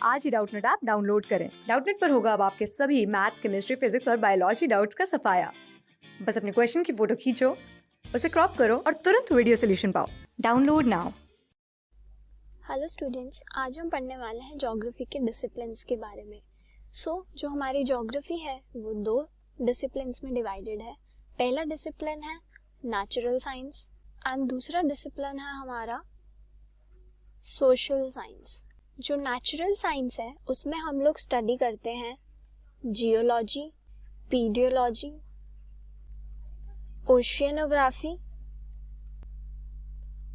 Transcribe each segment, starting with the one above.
आज ही Doubtnut app download करें। Doubtnut पर होगा अब आपके सभी मैथ्स, केमिस्ट्री, फिजिक्स और बायोलॉजी डाउट्स का सफाया। बस अपने क्वेश्चन की फोटो खींचो, उसे क्रॉप करो और तुरंत वीडियो सोल्यूशन पाओ। Download now. हेलो स्टूडेंट्स, आज हम पढ़ने वाले हैं ज्योग्राफी के डिसिप्लिन्स के बारे में। जो हमारी ज्योग्राफी है वो दो डिसिप्लिन्स में डिवाइडेड है। पहला डिसिप्लिन है नेचुरल साइंस एंड दूसरा डिसिप्लिन है हमारा सोशल साइंस। जो नेचुरल साइंस है उसमें हम लोग स्टडी करते हैं geology, pedology, oceanography,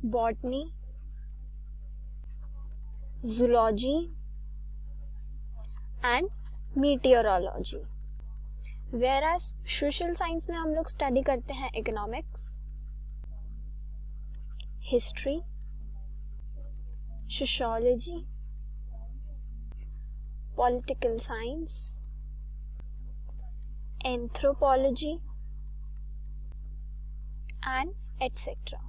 botany, zoology and meteorology. Whereas social science में हम लोग स्टडी करते हैं economics, history, sociology, political science, anthropology and etcetera.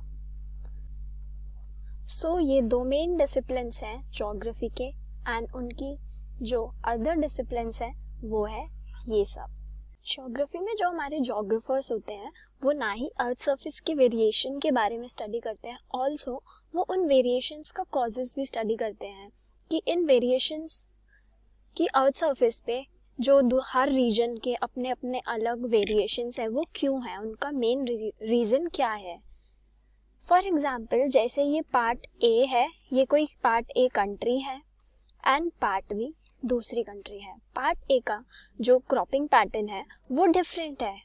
ये दो मेन डिसिप्लिन्स हैं ज्योग्राफी के, एंड उनकी जो अदर डिसिप्लिन्स हैं वो है ये सब। ज्योग्राफी में जो हमारे ज्योग्राफर्स होते हैं वो ना ही अर्थ सरफेस के वेरिएशन के बारे में स्टडी करते हैं, ऑल्सो वो उन वेरिएशंस का कॉजेज भी स्टडी करते हैं कि इन वेरिएशंस की अर्थ सरफेस पे जो हर रीजन के अपने अपने अलग वेरिएशंस है वो क्यों है, उनका मेन रीजन क्या है। फॉर एग्जाम्पल जैसे ये पार्ट ए है, ये कोई पार्ट ए कंट्री है एंड पार्ट बी दूसरी कंट्री है। पार्ट ए का जो क्रॉपिंग पैटर्न है वो डिफरेंट है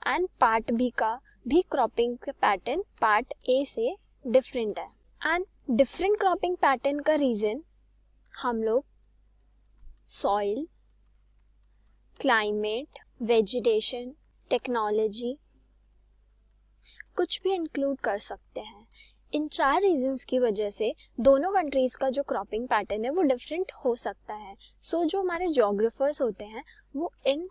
एंड पार्ट बी का भी क्रॉपिंग पैटर्न पार्ट ए से डिफरेंट है। एंड डिफरेंट क्रॉपिंग पैटर्न का रीजन हम लोग सॉइल, क्लाइमेट, वेजिटेशन, टेक्नोलॉजी कुछ भी इंक्लूड कर सकते हैं। इन चार रीजंस की वजह से दोनों कंट्रीज का जो क्रॉपिंग पैटर्न है वो डिफरेंट हो सकता है। जो हमारे ज्योग्राफर्स होते हैं वो इन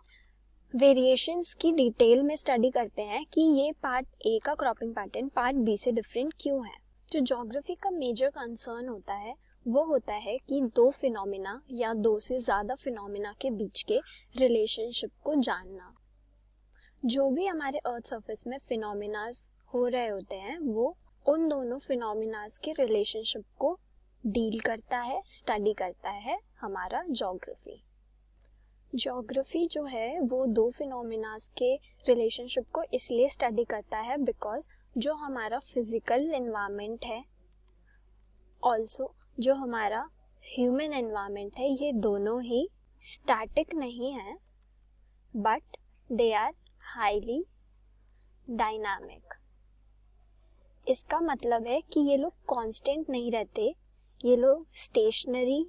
वेरिएशंस की डिटेल में स्टडी करते हैं कि ये पार्ट ए का क्रॉपिंग पैटर्न पार्ट बी से डिफरेंट क्यों है। जो ज्योग्राफी का मेजर कंसर्न होता है वो होता है कि दो फिनोमिना या दो से ज़्यादा फिनोमिना के बीच के रिलेशनशिप को जानना। जो भी हमारे अर्थ सरफेस में फिनोमिनाज हो रहे होते हैं वो उन दोनों फिनोमिनाज के रिलेशनशिप को डील करता है, स्टडी करता है हमारा ज्योग्राफी। ज्योग्राफी जो है वो दो फिनोमिनाज के रिलेशनशिप को इसलिए स्टडी करता है बिकॉज जो हमारा फिजिकल एनवायरनमेंट है, ऑल्सो जो हमारा ह्यूमन एनवायरनमेंट है, ये दोनों ही स्टैटिक नहीं है but they are highly dynamic. इसका मतलब है कि ये लोग कांस्टेंट नहीं रहते, ये लोग स्टेशनरी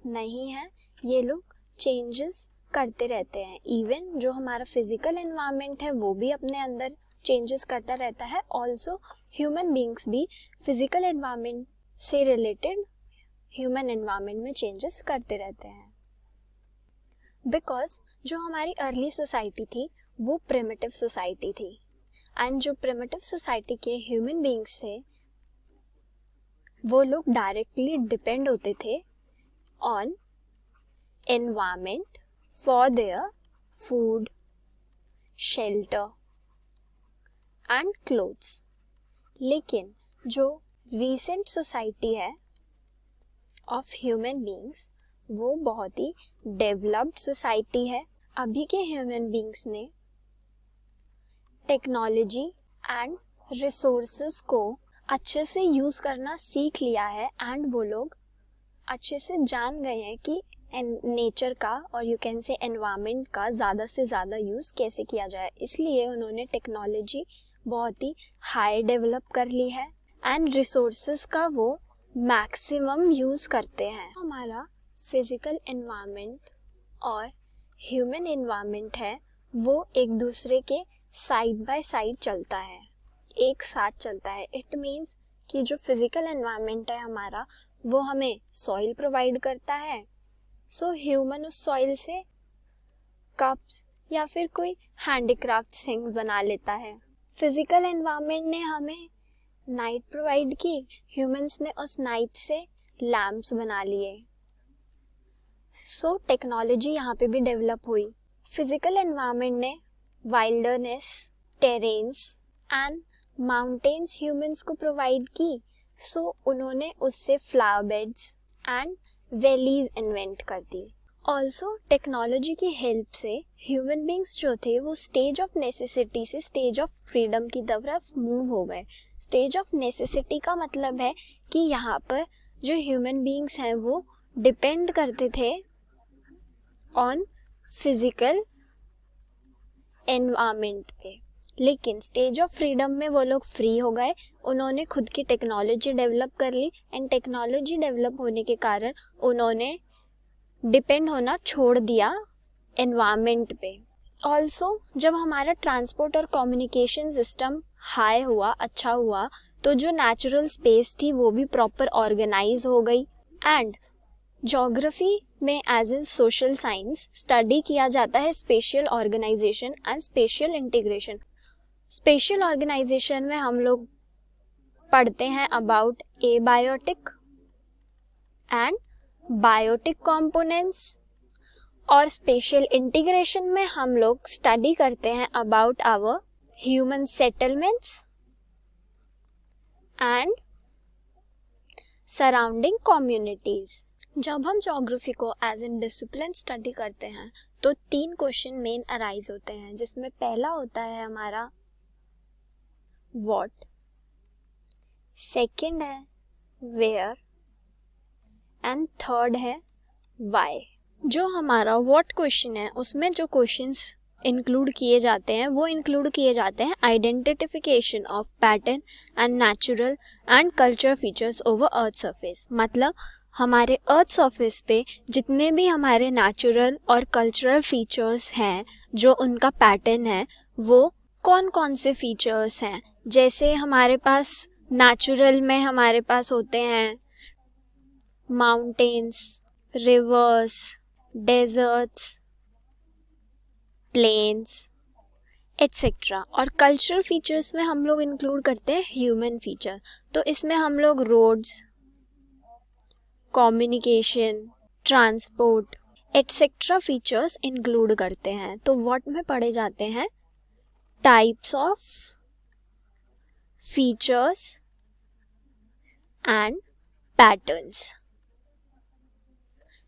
नहीं है, ये लोग चेंजेस करते रहते हैं। इवन जो हमारा फिजिकल एनवायरनमेंट है वो भी अपने अंदर चेंजेस करता रहता है, ऑल्सो ह्यूमन बींग्स भी फिजिकल एनवायरनमेंट से रिलेटेड ह्यूमन एनवायरनमेंट में चेंजेस करते रहते हैं। बिकॉज जो हमारी अर्ली सोसाइटी थी वो प्रिमिटिव सोसाइटी थी एंड जो प्रिमिटिव सोसाइटी के ह्यूमन बींग्स थे वो लोग डायरेक्टली डिपेंड होते थे on environment for their food, shelter and clothes. लेकिन जो रीसेंट सोसाइटी है ऑफ ह्यूमन बींग्स वो बहुत ही डेवलप्ड सोसाइटी है। अभी के ह्यूमन बींग्स ने टेक्नोलॉजी एंड रिसोर्सेज को अच्छे से यूज़ करना सीख लिया है एंड वो लोग अच्छे से जान गए हैं कि नेचर का और यू कैन से एनवायरनमेंट का ज़्यादा से ज़्यादा यूज़ कैसे किया जाए। इसलिए उन्होंने टेक्नोलॉजी बहुत ही हाई डेवलप कर ली है एंड रिसोर्सेज का वो मैक्सिमम यूज़ करते हैं। हमारा फिजिकल एनवायरनमेंट और ह्यूमन एनवायरनमेंट है वो एक दूसरे के साइड बाय साइड चलता है, एक साथ चलता है। इट मीन्स कि जो फिजिकल एनवायरनमेंट है हमारा वो हमें सॉइल प्रोवाइड करता है, ह्यूमन उस सॉइल से कप्स या फिर कोई हैंडीक्राफ्ट थिंग्स बना लेता है। फिजिकल एनवायरनमेंट ने हमें नाइट प्रोवाइड की, ह्यूमंस ने उस नाइट से लैम्प्स बना लिए। सो टेक्नोलॉजी यहाँ पे भी डेवलप हुई। फिजिकल एनवायरनमेंट ने wilderness, terrains and mountains humans को प्रोवाइड की। सो उन्होंने उससे flower beds and valleys invent कर दी। ऑल्सो टेक्नोलॉजी की हेल्प से ह्यूमन बींग्स जो थे वो स्टेज ऑफ नेसेसिटी से स्टेज ऑफ फ्रीडम की तरफ मूव हो गए। स्टेज ऑफ नेसेसिटी का मतलब है कि यहाँ पर जो ह्यूमन बींग्स हैं वो डिपेंड करते थे ऑन फिजिकल एनवायरनमेंट पे, लेकिन स्टेज ऑफ फ्रीडम में वो लोग फ्री हो गए। उन्होंने खुद की टेक्नोलॉजी डेवलप कर ली एंड टेक्नोलॉजी डेवलप होने के कारण उन्होंने डिपेंड होना छोड़ दिया एनवायरनमेंट पे। ऑल्सो जब हमारा ट्रांसपोर्ट और कम्युनिकेशन सिस्टम हाई हुआ, अच्छा हुआ, तो जो नेचुरल स्पेस थी वो भी प्रॉपर ऑर्गेनाइज हो गई। एंड ज्योग्राफी में as a social science study किया जाता है spatial organization and spatial integration. Spatial organization में हम लोग पढ़ते हैं about abiotic and biotic components, और स्पेशियल इंटीग्रेशन में हम लोग स्टडी करते हैं about our human settlements and surrounding communities. जब हम ज्योग्राफी को एज एन डिसिप्लिन स्टडी करते हैं तो 3 क्वेश्चन मेन अराइज होते हैं, जिसमें पहला होता है हमारा व्हाट, सेकंड है वेयर एंड थर्ड है व्हाई। जो हमारा व्हाट क्वेश्चन है उसमें जो क्वेश्चंस इंक्लूड किए जाते हैं वो इंक्लूड किए जाते हैं identification of pattern and natural and culture features over earth surface. मतलब हमारे अर्थ सरफेस पे जितने भी हमारे नेचुरल और कल्चरल फीचर्स हैं, जो उनका पैटर्न है, वो कौन कौन से फीचर्स हैं। जैसे हमारे पास नेचुरल में हमारे पास होते हैं mountains, rivers, deserts, plains etcetera. और कल्चरल फीचर्स में हम लोग इंक्लूड करते हैं ह्यूमन फीचर। तो इसमें हम लोग roads, communication, transport etcetera features include करते हैं। तो व्हाट में पढ़े जाते हैं types of features and patterns.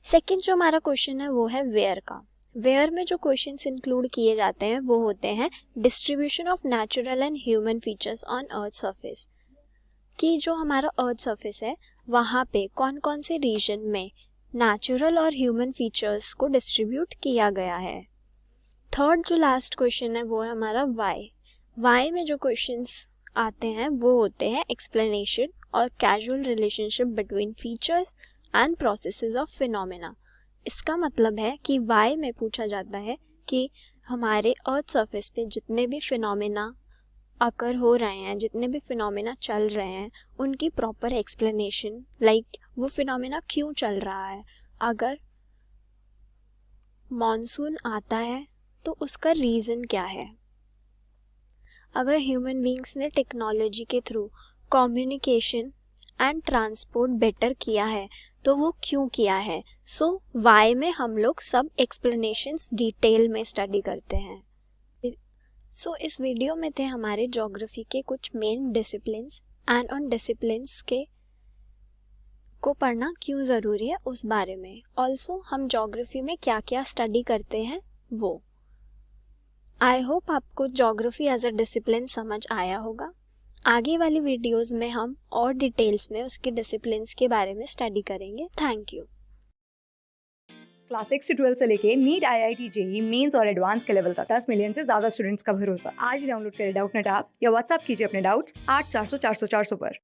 Second जो हमारा क्वेश्चन है वो है वेयर का। वेयर में जो क्वेश्चंस इंक्लूड किए जाते हैं वो होते हैं distribution of natural and human features on earth surface, कि जो हमारा अर्थ सरफेस है वहाँ पे कौन कौन से रीजन में नेचुरल और ह्यूमन फीचर्स को डिस्ट्रीब्यूट किया गया है। थर्ड जो लास्ट क्वेश्चन है वो है हमारा वाई। वाई में जो क्वेश्चंस आते हैं वो होते हैं एक्सप्लेनेशन और casual relationship between features and processes of phenomena. इसका मतलब है कि वाई में पूछा जाता है कि हमारे अर्थ सरफेस पे जितने भी फिनोमेना अकर हो रहे हैं, जितने भी फिनोमेना चल रहे हैं, उनकी प्रॉपर एक्सप्लेनेशन, लाइक वो फिनोमेना क्यों चल रहा है। अगर मॉनसून आता है तो उसका रीज़न क्या है। अगर ह्यूमन बींग्स ने टेक्नोलॉजी के through communication and transport better किया है तो वो क्यों किया है। सो वाई में हम लोग सब एक्सप्लेनेशंस डिटेल में स्टडी करते हैं। सो इस वीडियो में थे हमारे ज्योग्राफी के कुछ मेन डिसिप्लिन्स एंड उन डिसिप्लिन्स के को पढ़ना क्यों ज़रूरी है उस बारे में। ऑल्सो हम ज्योग्राफी में क्या क्या स्टडी करते हैं वो। आई होप आपको ज्योग्राफी एज अ डिसिप्लिन समझ आया होगा। आगे वाली वीडियोस में हम और डिटेल्स में उसके डिसिप्लिन्स के बारे में स्टडी करेंगे। Thank you. क्लास 6 से 12 से लेके नीट, IIT, JEE मेंस और एडवांस के लेवल तक 10 मिलियन से ज्यादा स्टूडेंट्स का भरोसा। आज ही डाउनलोड करें डाउटनेट ऐप या व्हाट्सएप कीजिए अपने डाउट्स 8400 400 400 पर।